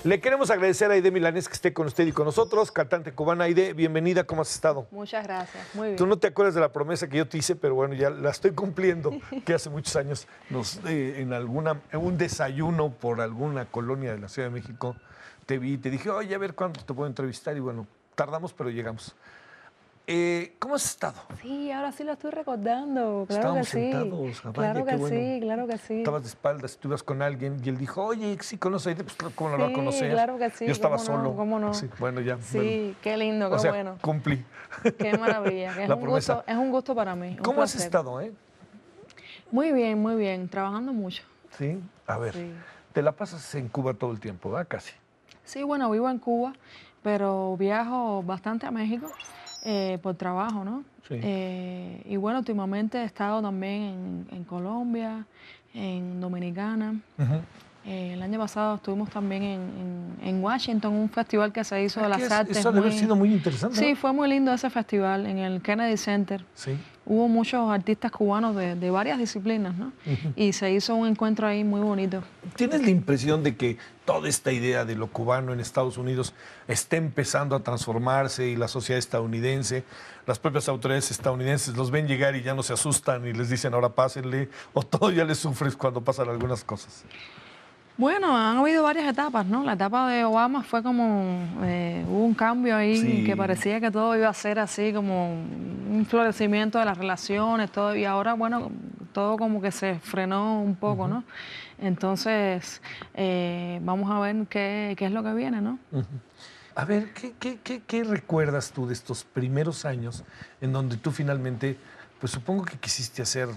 Le queremos agradecer a Aide Milanés que esté con usted y con nosotros, cantante cubana. Aide, bienvenida, ¿cómo has estado? Muchas gracias, muy bien. Tú no te acuerdas de la promesa que yo te hice, pero bueno, ya la estoy cumpliendo, que hace muchos años en un desayuno por alguna colonia de la Ciudad de México te vi y te dije, oye, a ver cuándo te puedo entrevistar, y bueno, tardamos, pero llegamos. ¿Cómo has estado? Sí, ahora sí lo estoy recordando, claro Estábamos que sí. sentados, vaya, Claro qué que bueno. sí, claro que sí. Estabas de espaldas, tú ibas con alguien y él dijo, oye, sí conoce a Aide, pues ¿cómo no la va a conocer? Claro que sí, Yo estaba cómo solo. no, cómo no. Sí, bueno, ya. Sí, bueno. qué lindo, qué O sea, bueno. cumplí. Qué maravilla, que La promesa. es un gusto para mí, un ¿Cómo has placer. estado, Muy bien, trabajando mucho. Sí, a ver, Sí. te la pasas en Cuba todo el tiempo, ¿verdad? Casi. Sí, bueno, vivo en Cuba, pero viajo bastante a México por trabajo, ¿no? Sí. Y bueno, últimamente he estado también en Colombia, en Dominicana. El año pasado estuvimos también en Washington, un festival que se hizo de las artes. Eso ha de haber sido muy interesante, Sí, ¿no? fue muy lindo ese festival en el Kennedy Center. Sí. Hubo muchos artistas cubanos de varias disciplinas, ¿no? Y se hizo un encuentro ahí muy bonito. ¿Tienes la impresión de que toda esta idea de lo cubano en Estados Unidos está empezando a transformarse y la sociedad estadounidense, las propias autoridades estadounidenses los ven llegar y ya no se asustan y les dicen ahora pásenle, o todavía les sufres cuando pasan algunas cosas? Bueno, han habido varias etapas, ¿no? La etapa de Obama fue como, hubo un cambio ahí Sí. que parecía que todo iba a ser así como un florecimiento de las relaciones, todo, y ahora, bueno, todo como que se frenó un poco, ¿no? Entonces, vamos a ver qué es lo que viene, ¿no? A ver, ¿qué recuerdas tú de estos primeros años en donde tú finalmente, pues supongo que quisiste hacer,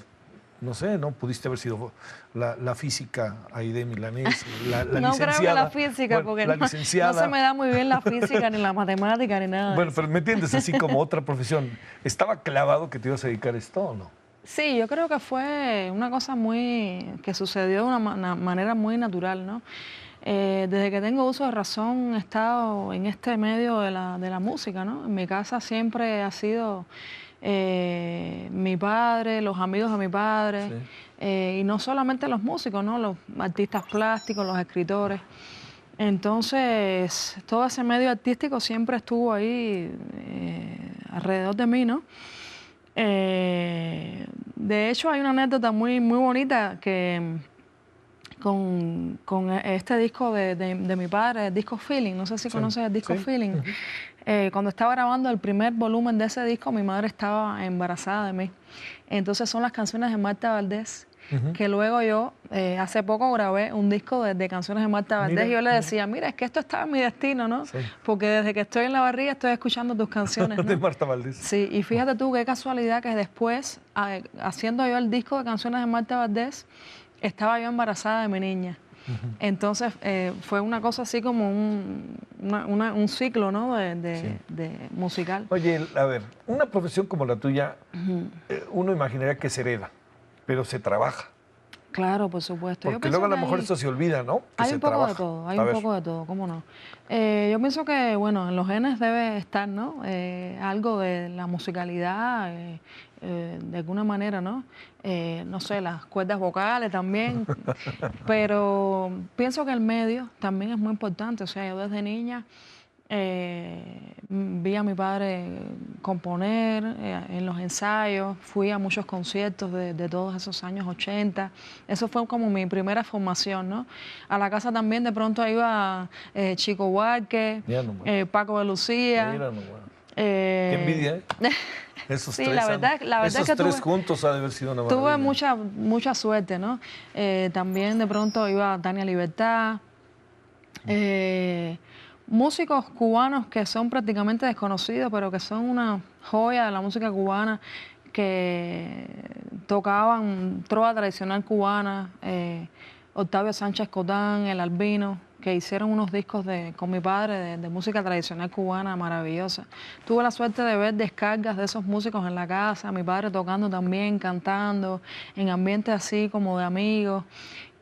no sé, ¿no? Pudiste haber sido la física Aide Milanés, la No licenciada. creo que la física, Bueno, porque la no licenciada. se me da muy bien la física, ni la matemática, ni nada de Bueno, eso. pero ¿me entiendes? Así como otra profesión. ¿Estaba clavado que te ibas a dedicar a esto o no? Sí, yo creo que fue una cosa que sucedió de una manera muy natural, ¿no? Desde que tengo uso de razón he estado en este medio de la música, ¿no? En mi casa siempre ha sido mi padre, los amigos de mi padre, y no solamente los músicos, ¿no? Los artistas plásticos, los escritores. Entonces, todo ese medio artístico siempre estuvo ahí alrededor de mí, ¿no? De hecho, hay una anécdota muy bonita que con este disco de mi padre, el disco Feeling, no sé si conoces el disco Feeling. Cuando estaba grabando el primer volumen de ese disco, mi madre estaba embarazada de mí. Entonces son las canciones de Marta Valdés, que luego yo, hace poco grabé un disco de canciones de Marta Valdés. Mira, y yo le decía, mira, es que esto estaba en mi destino, ¿no? Sí. Porque desde que estoy en la barriga estoy escuchando tus canciones, ¿no? De Marta Valdés. Sí, y fíjate tú qué casualidad que después, haciendo yo el disco de canciones de Marta Valdés, estaba yo embarazada de mi niña. Entonces fue una cosa así como un ciclo, ¿no? de musical. Oye, a ver, una profesión como la tuya, uno imaginaría que se hereda, pero se trabaja. Claro, por supuesto. Porque luego a lo mejor eso se olvida, ¿no? Que Hay se un poco trabaja. de todo, hay A un ver. poco de todo, ¿cómo no? Yo pienso que, bueno, en los genes debe estar, ¿no? Algo de la musicalidad, de alguna manera, ¿no? No sé, las cuerdas vocales también, pero pienso que el medio también es muy importante. O sea, yo desde niña vi a mi padre componer en los ensayos, fui a muchos conciertos de todos esos años 80. Eso fue como mi primera formación, ¿no? A la casa también de pronto iba Chico Buarque, Mira nomás. Paco de Lucía. Mira nomás. Qué envidia, ¿eh? Esos Sí, tres, la verdad esos es que tres juntos ha de haber sido una tuve maravilla. mucha suerte, ¿no? También de pronto iba Tania Libertad. Músicos cubanos que son prácticamente desconocidos, pero que son una joya de la música cubana, que tocaban trova tradicional cubana, Octavio Sánchez Cotán, El Albino, que hicieron unos discos con mi padre de música tradicional cubana maravillosa. Tuve la suerte de ver descargas de esos músicos en la casa, mi padre tocando también, cantando, en ambientes así como de amigos.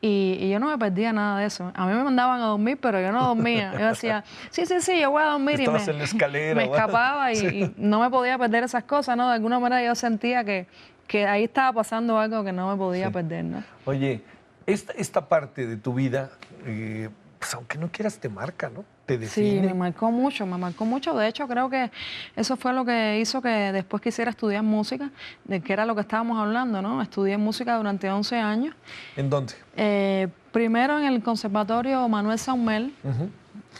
Y yo no me perdía nada de eso. A mí me mandaban a dormir, pero yo no dormía. Yo decía, sí, yo voy a dormir. Estabas en la escalera. Me escapaba y no me podía perder esas cosas, ¿no? De alguna manera yo sentía que ahí estaba pasando algo que no me podía perder, ¿no? Oye, esta parte de tu vida, pues pues aunque no quieras te marca, ¿no? Te Sí, define. me marcó mucho, me marcó mucho. De hecho, creo que eso fue lo que hizo que después quisiera estudiar música, de que era lo que estábamos hablando, ¿no? Estudié música durante 11 años. ¿En dónde? Primero en el Conservatorio Manuel Saumel, Ujú.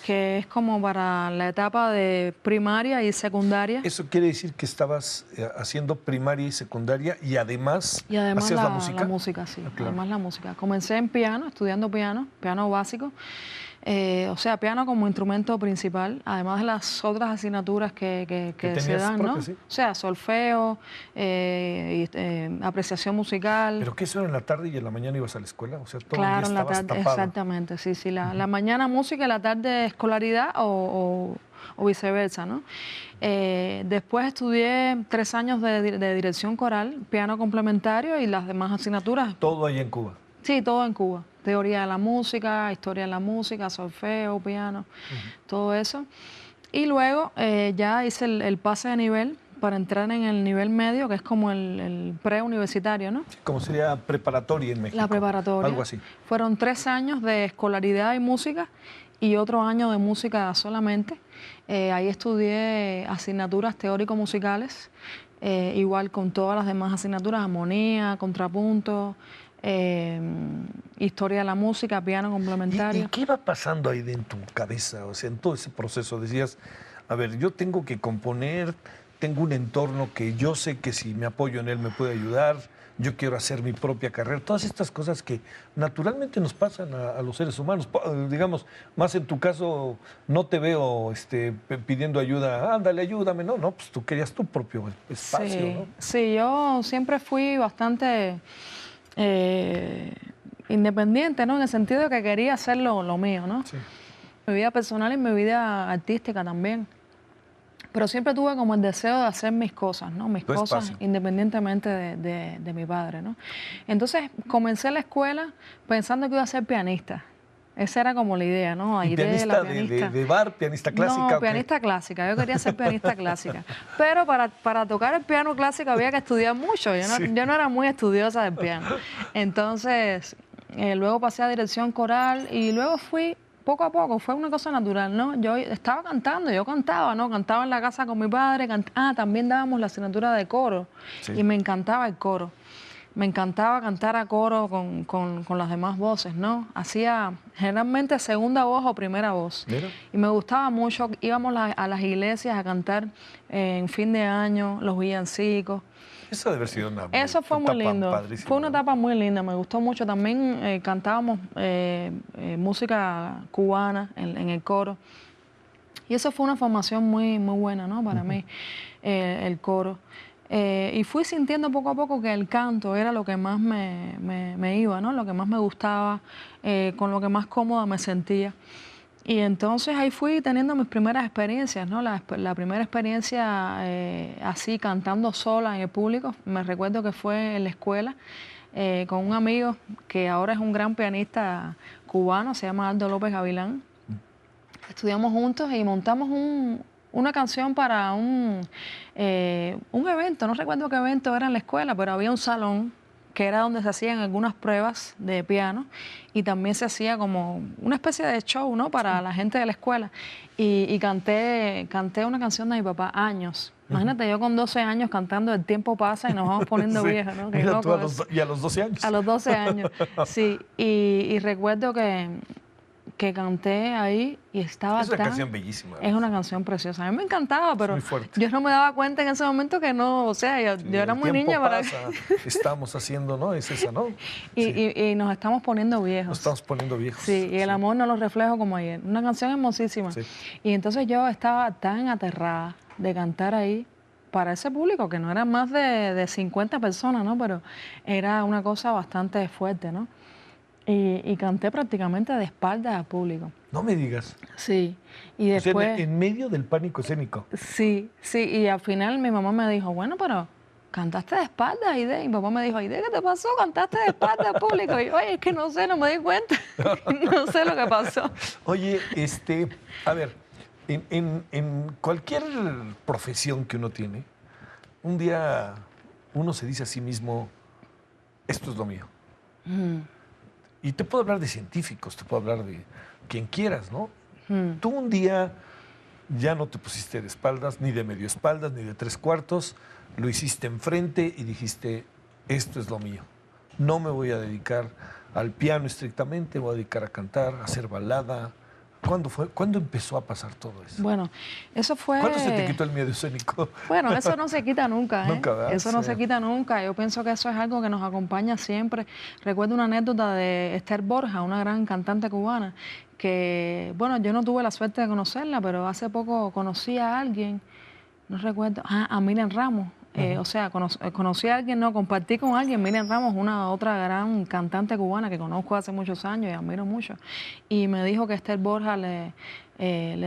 que es como para la etapa de primaria y secundaria. Eso quiere decir que estabas haciendo primaria y secundaria y además, Y además hacías la música. la música, sí. Ah, claro. Además la música. Comencé en piano, estudiando piano, piano básico. O sea, piano como instrumento principal, además de las otras asignaturas que se tenías dan, ¿no? propias, sí. O sea, solfeo, apreciación musical. ¿Pero qué eso era en la tarde y en la mañana ibas a la escuela? O sea, todo Claro, el día en la estabas tarde, tapado. exactamente, sí, sí. La mañana música y la tarde escolaridad o viceversa, ¿no? Después estudié 3 años de dirección coral, piano complementario y las demás asignaturas. Todo ahí en Cuba. Sí, todo en Cuba. Teoría de la música, historia de la música, solfeo, piano, todo eso. Y luego ya hice el pase de nivel para entrar en el nivel medio, que es como el preuniversitario, ¿no? Sí, como sería preparatoria en México. La preparatoria. Algo así. Fueron 3 años de escolaridad y música y otro año de música solamente. Ahí estudié asignaturas teórico-musicales, igual con todas las demás asignaturas, armonía, contrapunto, historia de la música, piano ¿Y complementario. qué iba pasando ahí en tu cabeza? O sea, en todo ese proceso decías, a ver, yo tengo que componer, tengo un entorno que yo sé que si me apoyo en él me puede ayudar, yo quiero hacer mi propia carrera, todas estas cosas que naturalmente nos pasan a los seres humanos. Digamos, más en tu caso, no te veo pidiendo ayuda, ándale, ayúdame, no, pues tú querías tu propio espacio, Sí, ¿no? sí, yo siempre fui bastante independiente, ¿no? En el sentido de que quería hacer lo mío, ¿no? Sí. Mi vida personal y mi vida artística también. Pero siempre tuve como el deseo de hacer mis cosas, ¿no? Mis Tu cosas espacio. independientemente de mi padre, ¿no? Entonces comencé la escuela pensando que iba a ser pianista. Esa era como la idea, ¿no? La ¿Y idea de la pianista. de bar, pianista clásica? No, ¿O qué? pianista clásica. Yo quería ser pianista clásica. Pero para tocar el piano clásico había que estudiar mucho. Sí. Yo no era muy estudiosa del piano. Entonces, luego pasé a dirección coral y luego fui poco a poco. Fue una cosa natural, ¿no? Yo estaba cantando, yo cantaba, ¿no? Cantaba en la casa con mi padre. También dábamos la asignatura de coro. Sí. Y me encantaba el coro. Me encantaba cantar a coro con las demás voces, ¿no? Hacía generalmente segunda voz o primera voz. Mira. Y me gustaba mucho. Íbamos a las iglesias a cantar en fin de año, los villancicos. Eso debe haber sido una Eso fue muy etapa lindo. padrísima, Fue una ¿no? etapa muy linda, me gustó mucho. También cantábamos música cubana en el coro. Y eso fue una formación muy, muy buena, ¿no? Para mí, el coro. Y fui sintiendo poco a poco que el canto era lo que más me iba, ¿no? Lo que más me gustaba, con lo que más cómoda me sentía. Y entonces ahí fui teniendo mis primeras experiencias, ¿no? La primera experiencia así cantando sola en el público, me recuerdo que fue en la escuela con un amigo que ahora es un gran pianista cubano, se llama Aldo López Gavilán. Estudiamos juntos y montamos una canción para un evento, no recuerdo qué evento era en la escuela, pero había un salón que era donde se hacían algunas pruebas de piano y también se hacía como una especie de show, ¿no? Para la gente de la escuela. Y canté una canción de mi papá, Años. Imagínate, yo con 12 años cantando El tiempo pasa y nos vamos poniendo Sí. viejos, ¿no? Qué Mira, loco tú eso. y a los 12 años. A los 12 años, sí. Y recuerdo que canté ahí y estaba Es una tan... canción bellísima. Es una canción preciosa. A mí me encantaba, pero muy fuerte. yo no me daba cuenta en ese momento que no, o sea, yo era El muy tiempo niña para... pasa, estamos haciendo, ¿no? Es esa, ¿no? Y, Sí. y nos estamos poniendo viejos. Nos estamos poniendo viejos. Sí, y el amor no lo reflejo como ayer. Una canción hermosísima. Sí. Y entonces yo estaba tan aterrada de cantar ahí para ese público, que no eran más de 50 personas, ¿no? Pero era una cosa bastante fuerte, ¿no? Y canté prácticamente de espaldas al público. No me digas. Sí. Y O sea, después... en medio del pánico escénico. Sí, sí. Y al final mi mamá me dijo, bueno, pero... ¿Cantaste de espaldas, Aide? Y mi papá me dijo, Aide, ¿qué te pasó? ¿Cantaste de espaldas al público? Y yo, oye, es que no sé, no me di cuenta. No sé lo que pasó. Oye, a ver, en cualquier profesión que uno tiene, un día uno se dice a sí mismo, esto es lo mío. Y te puedo hablar de científicos, te puedo hablar de quien quieras, ¿no? Mm. Tú un día ya no te pusiste de espaldas, ni de medio espaldas, ni de tres cuartos, lo hiciste enfrente y dijiste, esto es lo mío. No me voy a dedicar al piano estrictamente, me voy a dedicar a cantar, a hacer balada. ¿Cuándo fue? ¿Cuándo empezó a pasar todo eso? Bueno, eso fue... ¿Cuándo se te quitó el miedo escénico? Bueno, eso no se quita nunca, ¿eh? Nunca, ¿verdad? Eso no Sí. se quita nunca. Yo pienso que eso es algo que nos acompaña siempre. Recuerdo una anécdota de Esther Borja, una gran cantante cubana, que, bueno, yo no tuve la suerte de conocerla, pero hace poco conocí a alguien, no recuerdo, a Miriam Ramos. O sea, conocí a alguien, no, compartí con alguien, Miriam Ramos, una otra gran cantante cubana que conozco hace muchos años y admiro mucho. Y me dijo que Esther Borja le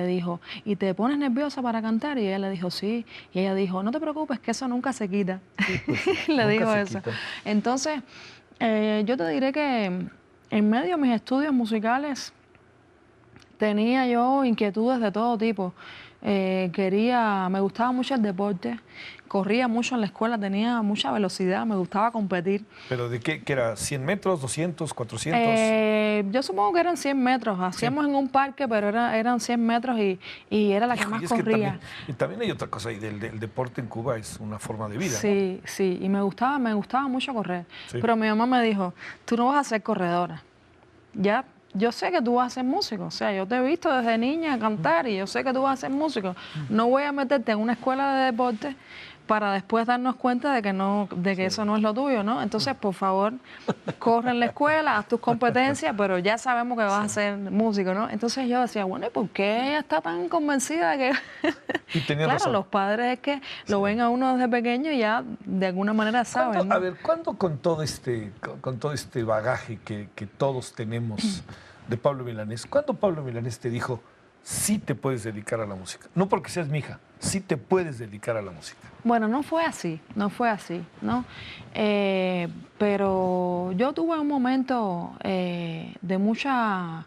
dijo, ¿y te pones nerviosa para cantar? Y ella le dijo, sí. Y ella dijo, no te preocupes, que eso nunca se quita. Sí, pues, Le nunca dijo se eso. quita. Entonces, yo te diré que en medio de mis estudios musicales tenía yo inquietudes de todo tipo. Me gustaba mucho el deporte, corría mucho en la escuela, tenía mucha velocidad, me gustaba competir. ¿Pero de qué? ¿Qué era? ¿100 metros, 200, 400? Yo supongo que eran 100 metros, hacíamos en un parque, pero eran 100 metros y era la que Hijo, más y es que corría. también hay otra cosa, y del deporte en Cuba es una forma de vida, ¿no? Sí, sí, y me gustaba mucho correr. Sí. Pero mi mamá me dijo, tú no vas a ser corredora. Ya, yo sé que tú vas a ser músico. O sea, yo te he visto desde niña cantar y yo sé que tú vas a ser músico. No voy a meterte en una escuela de deporte para después darnos cuenta de que no, de que eso no es lo tuyo, ¿no? Entonces, por favor, corre en la escuela, haz tus competencias, pero ya sabemos que vas a ser músico, ¿no? Entonces yo decía, bueno, ¿y por qué ella está tan convencida de que...? Y tenía Claro, razón. los padres es que lo ven a uno desde pequeño y ya de alguna manera saben, ¿no? A ver, ¿cuándo con todo este bagaje que todos tenemos de Pablo Milanés, cuándo Pablo Milanés te dijo, sí te puedes dedicar a la música? No porque seas mi hija, sí te puedes dedicar a la música. Bueno, no fue así, ¿no? Pero yo tuve un momento de mucha...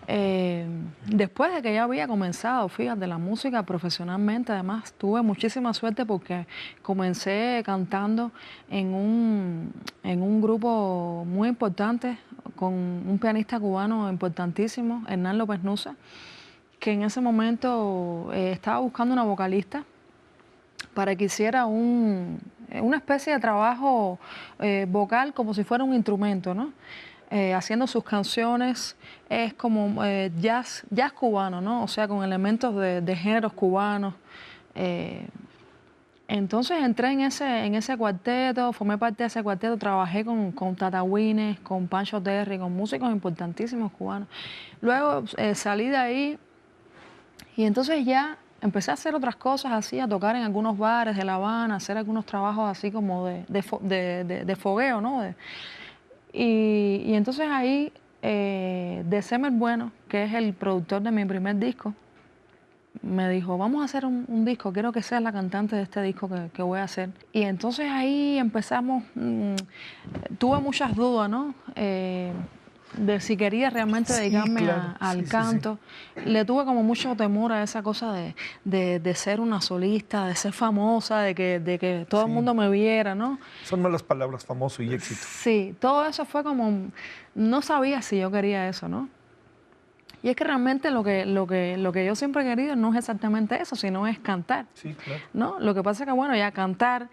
después de que ya había comenzado, fíjate, la música profesionalmente, además tuve muchísima suerte porque comencé cantando en un grupo muy importante con un pianista cubano importantísimo, Hernán López Nusa, que en ese momento estaba buscando una vocalista para que hiciera una especie de trabajo vocal como si fuera un instrumento, ¿no? Haciendo sus canciones, es como jazz cubano, ¿no? O sea, con elementos de géneros cubanos. Entonces entré en ese cuarteto, formé parte de ese cuarteto, trabajé con Tata Wines, con Pancho Terry, con músicos importantísimos cubanos. Luego salí de ahí y entonces ya empecé a hacer otras cosas así, a tocar en algunos bares de La Habana, a hacer algunos trabajos así como de fogueo, ¿no? Y entonces ahí, de Semer Bueno, que es el productor de mi primer disco, me dijo, vamos a hacer un disco, quiero que seas la cantante de este disco que voy a hacer. Y entonces ahí empezamos, tuve muchas dudas, ¿no? De si quería realmente Sí, dedicarme claro. al Sí, sí, canto. Le tuve como mucho temor a esa cosa de ser una solista, de ser famosa, de que todo el Sí. mundo me viera, ¿no? Son malas palabras, famoso y éxito. Sí, todo eso fue como, no sabía si yo quería eso, ¿no? Y es que realmente lo que yo siempre he querido no es exactamente eso, sino es cantar. Sí, claro. ¿No? Lo que pasa es que, bueno, ya cantar,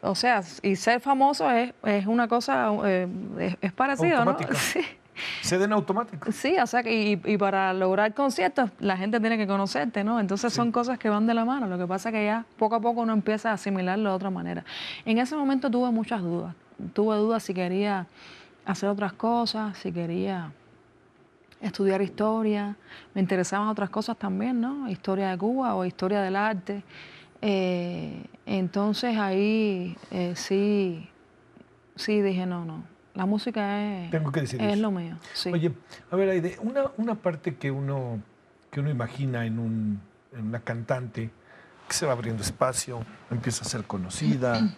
o sea, y ser famoso es una cosa, es parecido, ¿no? Automática. Sí. Se den automático. Sí, o sea, y para lograr conciertos la gente tiene que conocerte, ¿no? Entonces son cosas que van de la mano. Lo que pasa es que ya poco a poco uno empieza a asimilarlo de otra manera. En ese momento tuve muchas dudas. Tuve dudas si quería hacer otras cosas, si quería estudiar historia, me interesaban otras cosas también, ¿no? Historia de Cuba o historia del arte. Entonces ahí sí dije, no, la música Tengo que decir es eso. lo mío. Sí. Oye, a ver, Aide, una parte que uno imagina en una cantante que se va abriendo espacio, empieza a ser conocida,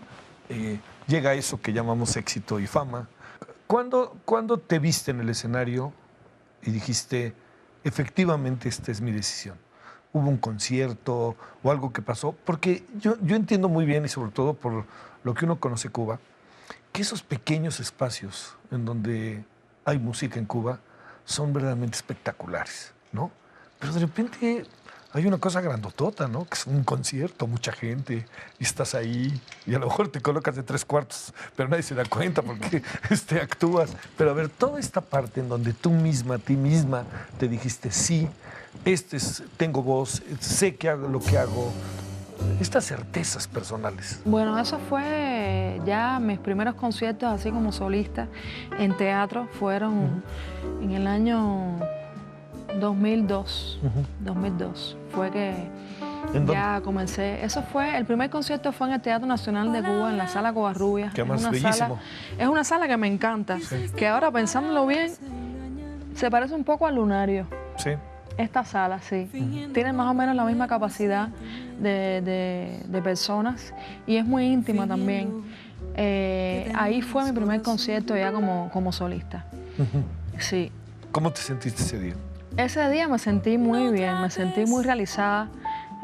llega a eso que llamamos éxito y fama. ¿Cuándo te viste en el escenario y dijiste, efectivamente, esta es mi decisión? ¿Hubo un concierto o algo que pasó? Porque yo entiendo muy bien, y sobre todo por lo que uno conoce Cuba, que esos pequeños espacios en donde hay música en Cuba son verdaderamente espectaculares, ¿no? Pero de repente hay una cosa grandotota, ¿no? Que es un concierto, mucha gente, y estás ahí, y a lo mejor te colocas de 3/4, pero nadie se da cuenta porque actúas. Pero a ver, toda esta parte en donde tú misma, a ti misma, te dijiste, sí, tengo voz, sé que hago lo que hago, estas certezas personales. Bueno, eso fue ya mis primeros conciertos así como solista en teatro, fueron en el año 2002. 2002 fue que ya comencé. Eso fue, el primer concierto fue en el Teatro Nacional de Cuba, en la Sala Covarrubias. Que además bellísimo. Es una sala que me encanta, que ahora pensándolo bien, se parece un poco al Lunario. Sí. Esta sala, sí. Tiene más o menos la misma capacidad de personas y es muy íntima también. Ahí fue mi primer concierto ya como solista. Sí. ¿Cómo te sentiste ese día? Ese día me sentí muy bien, me sentí muy realizada,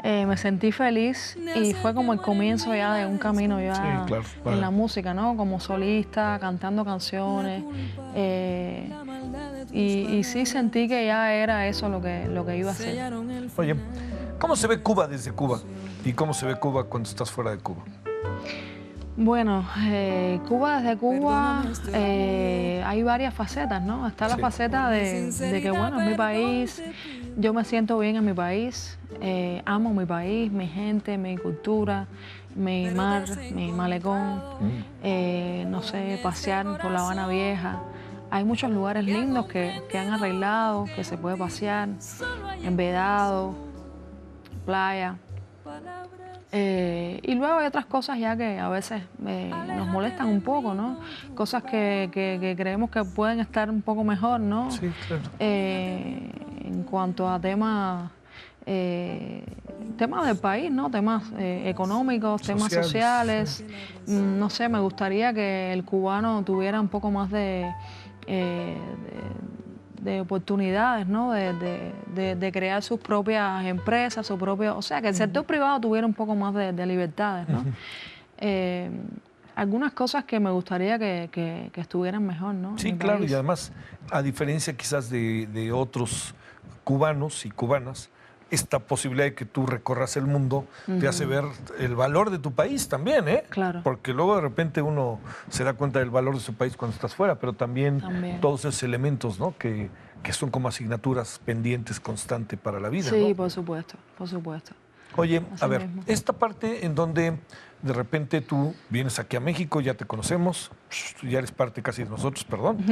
me sentí feliz y fue como el comienzo ya de un camino ya Sí, claro. en la música, ¿no? Como solista, cantando canciones. Y sí sentí que ya era eso lo que iba a hacer. Oye, ¿cómo se ve Cuba desde Cuba? ¿Y cómo se ve Cuba cuando estás fuera de Cuba? Bueno, Cuba desde Cuba hay varias facetas, ¿no? Está la faceta de que, bueno, es mi país, yo me siento bien en mi país, amo mi país, mi gente, mi cultura, mi mar, mi malecón, no sé, pasear por La Habana Vieja. Hay muchos lugares lindos que han arreglado, que se puede pasear, en Vedado, playa. Y luego hay otras cosas ya que a veces nos molestan un poco, ¿no? Cosas que creemos que pueden estar un poco mejor, ¿no? Sí, claro. En cuanto a temas del país, ¿no? Temas económicos, temas sociales. No sé, me gustaría que el cubano tuviera un poco más de oportunidades, ¿no? De crear sus propias empresas, o sea, que el sector privado tuviera un poco más de libertades, ¿no? Algunas cosas que me gustaría que estuvieran mejor, ¿no? Sí, claro, país. Y además, a diferencia quizás de otros cubanos y cubanas, esta posibilidad de que tú recorras el mundo te hace ver el valor de tu país también, ¿eh? Claro. Porque luego de repente uno se da cuenta del valor de su país cuando estás fuera, pero también todos esos elementos, ¿no? Que son como asignaturas pendientes constante para la vida, sí, ¿no? por supuesto, por supuesto. Oye, Así a ver, mismo. Esta parte en donde de repente tú vienes aquí a México, ya te conocemos, ya eres parte casi de nosotros, perdón,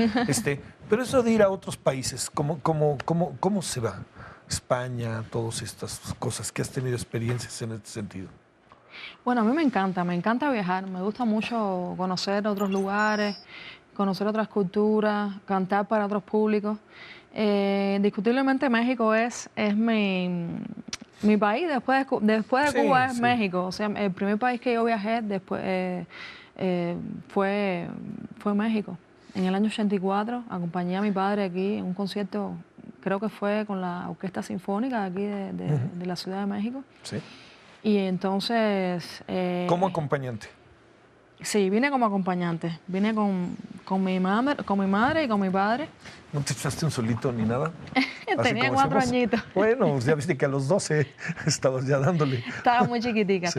pero eso de ir a otros países, ¿cómo se va? España, todas estas cosas, que has tenido experiencias en este sentido. Bueno, a mí me encanta viajar, me gusta mucho conocer otros lugares, conocer otras culturas, cantar para otros públicos. Indiscutiblemente México es mi país, después de Cuba es México. O sea, el primer país que yo viajé después fue México. En el año 84 acompañé a mi padre aquí en un concierto, creo que fue con la Orquesta Sinfónica de aquí de la Ciudad de México. Sí. Y entonces... ¿Como acompañante? Sí, vine como acompañante. Vine con mi madre y con mi padre. ¿No te echaste un solito ni nada? Tenía 4 añitos. Bueno, ya viste que a los 12 estabas ya dándole. Estaba muy chiquitica,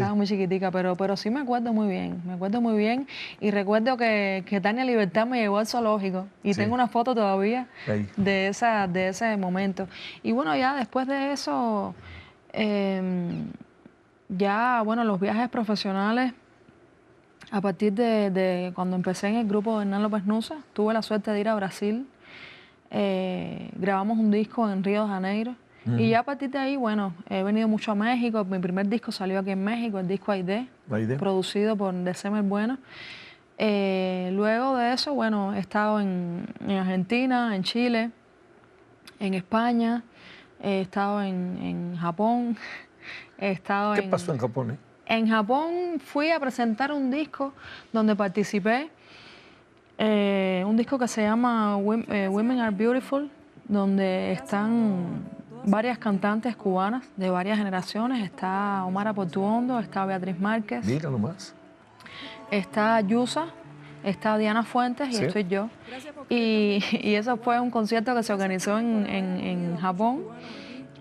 pero sí me acuerdo muy bien. Y recuerdo que Tania Libertad me llevó al zoológico. Y tengo una foto todavía de ese momento. Y bueno, ya después de eso, los viajes profesionales. A partir de cuando empecé en el grupo de Hernán López Nussa, tuve la suerte de ir a Brasil. Grabamos un disco en Río de Janeiro. Y ya a partir de ahí, bueno, he venido mucho a México. Mi primer disco salió aquí en México, el disco Aide, producido por Deceme el Bueno. Luego de eso, bueno, he estado en Argentina, en Chile, en España, he estado en Japón, he estado ¿Qué pasó en Japón, En Japón fui a presentar un disco donde participé, un disco que se llama Women Are Beautiful, donde están varias cantantes cubanas de varias generaciones. Está Omar Portuondo, está Beatriz Márquez. Mira nomás. Está Yusa, está Diana Fuentes y Sí. estoy yo. Y eso fue un concierto que se organizó en Japón,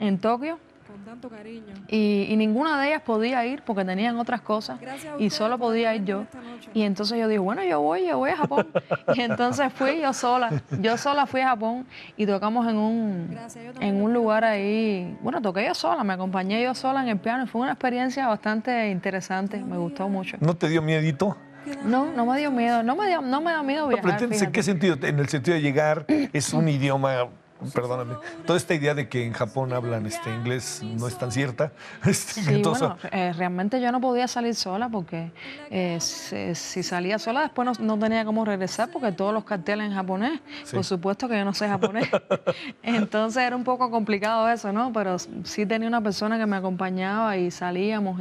en Tokio. Con tanto cariño. Y ninguna de ellas podía ir porque tenían otras cosas Gracias a y ustedes solo por podía ir acogernos yo. esta noche. Y entonces yo dije, bueno, yo voy a Japón. Y entonces fui yo sola fui a Japón y tocamos Gracias, yo también en lo un quiero lugar mucho. ahí, bueno, toqué yo sola, me acompañé yo sola en el piano y fue una experiencia bastante interesante, me gustó mucho. ¿No te dio miedito? No me dio miedo, no me da miedo No, pero viajar, ¿entiendes en qué fíjate. sentido? En el sentido de llegar, es un idioma, perdóname, toda esta idea de que en Japón hablan inglés no es tan cierta. Sí, Entonces, bueno, realmente yo no podía salir sola porque si salía sola después no tenía cómo regresar porque todos los carteles en japonés, Sí. por supuesto que yo no sé japonés. Entonces era un poco complicado eso, ¿no? Pero sí tenía una persona que me acompañaba y salíamos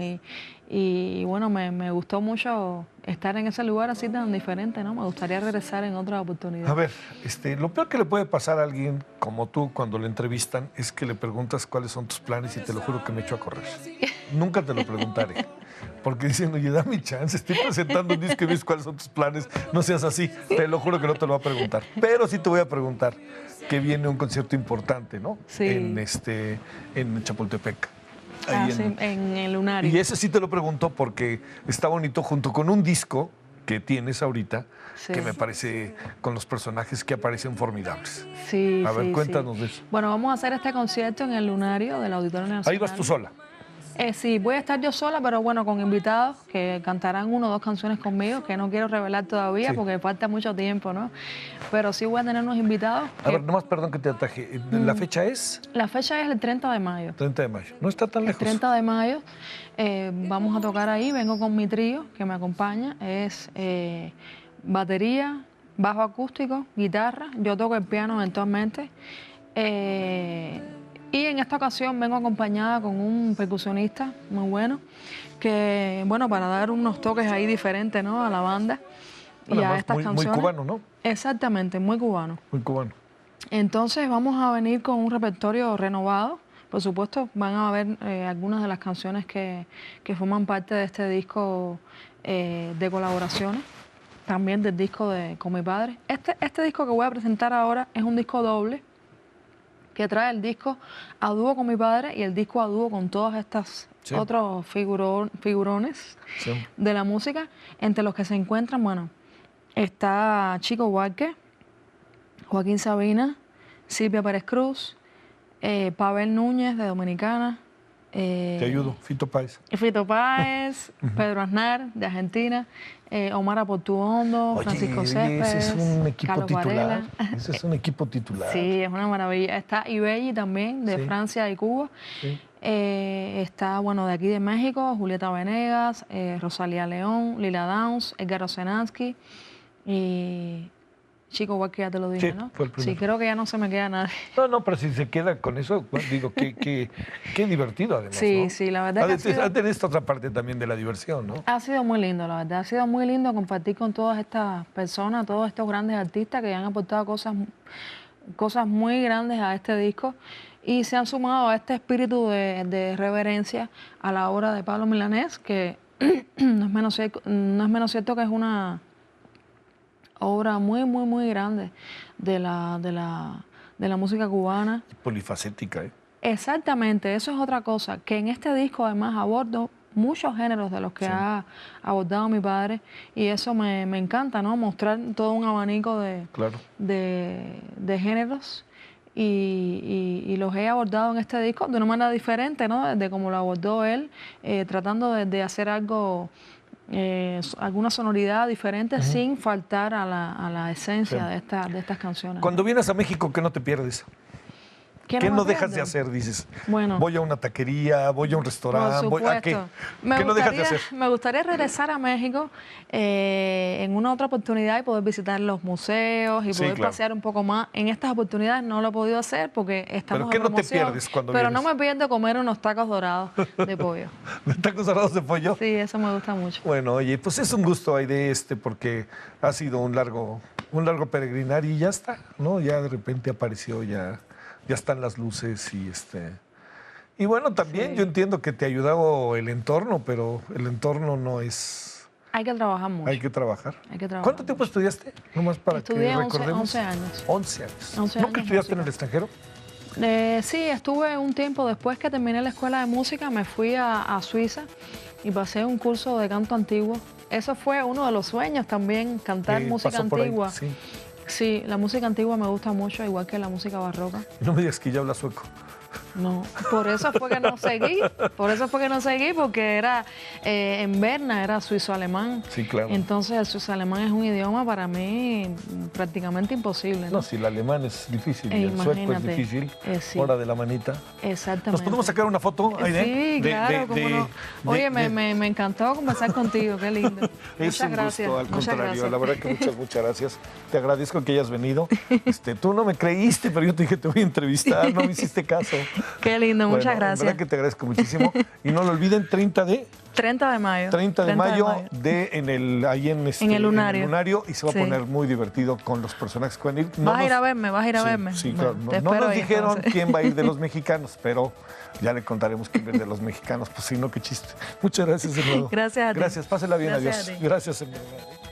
y bueno, me gustó mucho estar en ese lugar así tan diferente, ¿no? Me gustaría regresar en otra a oportunidad. ver, lo peor que le puede pasar a alguien como tú cuando le entrevistan es que le preguntas cuáles son tus planes y te lo juro que me echo a correr. Nunca te lo preguntaré. Porque dicen, oye, dame chance, estoy presentando un disco y ves cuáles son tus planes. No seas así, te lo juro que no te lo voy a preguntar. Pero sí te voy a preguntar que viene un concierto importante, ¿no? Sí. En Chapultepec. Ah, Ahí sí, en el lunario. Y ese sí te lo pregunto porque está bonito junto con un disco que tienes ahorita, Sí. que me parece con los personajes que aparecen formidables. Sí, A ver, sí, cuéntanos sí. de eso. Bueno, vamos a hacer este concierto en el lunario del Auditorio Nacional. Ahí vas tú sola. Sí, voy a estar yo sola, pero bueno, con invitados que cantarán 1 o 2 canciones conmigo, que no quiero revelar todavía Sí. porque falta mucho tiempo, ¿no? Pero sí voy a tener unos invitados. A ver, nomás perdón que te ataje. ¿La fecha es? La fecha es el 30 de mayo. 30 de mayo. No está tan El lejos. 30 de mayo vamos a tocar ahí, vengo con mi trío que me acompaña, es batería, bajo acústico, guitarra, yo toco el piano eventualmente. Y en esta ocasión vengo acompañada con un percusionista muy bueno, que, bueno, para dar unos toques ahí diferentes, ¿no? A la banda y Bueno, a además, estas muy canciones. cubano, ¿no? Exactamente, muy cubano. Muy cubano. Entonces vamos a venir con un repertorio renovado. Por supuesto, van a ver algunas de las canciones que forman parte de este disco de colaboraciones, también del disco con mi padre. Este disco que voy a presentar ahora es un disco doble que trae el disco a dúo con mi padre y el disco a dúo con todas estas Sí. otros figurones Sí. de la música, entre los que se encuentran, bueno, está Chico Huarque, Joaquín Sabina, Silvia Pérez Cruz, Pavel Núñez de Dominicana, Te ayudo, Fito Páez. Fito Páez, Pedro Aznar de Argentina, Omar Aportuondo, Francisco ese es Céspedes, un equipo Carlos titular. Varela. Ese es un equipo titular. Sí, es una maravilla. Está Ibelli también, de Sí. Francia y Cuba. Sí. Está, bueno, de aquí de México, Julieta Venegas, Rosalía León, Lila Downs, Edgar Osenansky y Chico Huarque, ya te lo dije, Sí, ¿no? fue el primero. Sí, creo que ya no se me queda nadie. No, pero si se queda con eso, bueno, digo, qué divertido además, Sí, ¿no? sí, la verdad que ha sido- Ha de tener esta otra parte también de la diversión, ¿no? Ha sido muy lindo, la verdad. Ha sido muy lindo compartir con todas estas personas, todos estos grandes artistas que han aportado cosas muy grandes a este disco y se han sumado a este espíritu de reverencia a la obra de Pablo Milanés, que no es menos cierto que es una obra muy, muy, muy grande de la música cubana. Polifacética, ¿eh? Exactamente, eso es otra cosa, que en este disco además abordo muchos géneros de los que Sí. ha abordado mi padre y eso me encanta, ¿no? Mostrar todo un abanico Claro. de géneros y los he abordado en este disco de una manera diferente, ¿no? De como lo abordó él, tratando de hacer algo, alguna sonoridad diferente sin faltar a la esencia Sí. de estas canciones. Cuando vienes a México, ¿qué no te pierdes? ¿Qué me no dejas pierdo? de hacer? Dices, Bueno. voy a una taquería, voy a un Por restaurante, voy a qué. supuesto. ¿Qué no dejas de hacer? Me gustaría regresar a México en una otra oportunidad y poder visitar los museos y Sí, poder claro. pasear un poco más. En estas oportunidades no lo he podido hacer porque estamos ¿qué en no te promoción, pierdes cuando pero vienes? no me pierdo comer unos tacos dorados de pollo. ¿Tacos dorados de pollo? Sí, eso me gusta mucho. Bueno, oye, pues es un gusto Aide porque ha sido un largo peregrinar y ya está, ¿no? Ya de repente apareció, ya están las luces y bueno, también Sí. yo entiendo que te ha ayudado el entorno, pero el entorno no es Hay que trabajar mucho. Hay que trabajar. Hay que trabajar ¿Cuánto tiempo estudiaste? Nomás para Estudié que 11 recordemos. 11 años. 11 años. 11 ¿Nunca años estudiaste en música. el extranjero? Sí, estuve un tiempo después que terminé la escuela de música, me fui a Suiza y pasé un curso de canto antiguo. Eso fue uno de los sueños también, cantar música pasó por ahí, antigua. sí. Sí, la música antigua me gusta mucho, igual que la música barroca. No me digas que ya hablas sueco. No, por eso fue que no seguí, porque era en Berna, era suizo-alemán. Sí, claro. Entonces el suizo-alemán es un idioma para mí prácticamente imposible, ¿no? No, si el alemán es difícil y el sueco es Imagínate, difícil. sí. Hora de la manita. Exactamente. ¿Nos podemos sacar una foto, Aide? Sí, claro, cómo no. Oye, me encantó conversar contigo, qué lindo. Es Muchas un gracias. gusto, al muchas contrario, gracias. la verdad que muchas gracias. Te agradezco que hayas venido. Tú no me creíste, pero yo te dije, te voy a entrevistar, no me hiciste caso. Qué lindo, Bueno, muchas en gracias. verdad que te agradezco muchísimo. Y no lo olviden, 30 de 30 de mayo. 30 de mayo ahí en el Lunario. Lunario, y se va a Sí. poner muy divertido con los personajes que van a ir. Vas a ir a verme, vas a ir a Sí, verme. Sí, Bueno, claro. te No espero nos ahí, dijeron entonces. quién va a ir de los mexicanos, pero ya le contaremos quién va a ir de los mexicanos. Pues sí, no, qué chiste. Muchas gracias de nuevo. Gracias a ti. Gracias, pásela bien, Gracias adiós. a ti. Gracias, señor.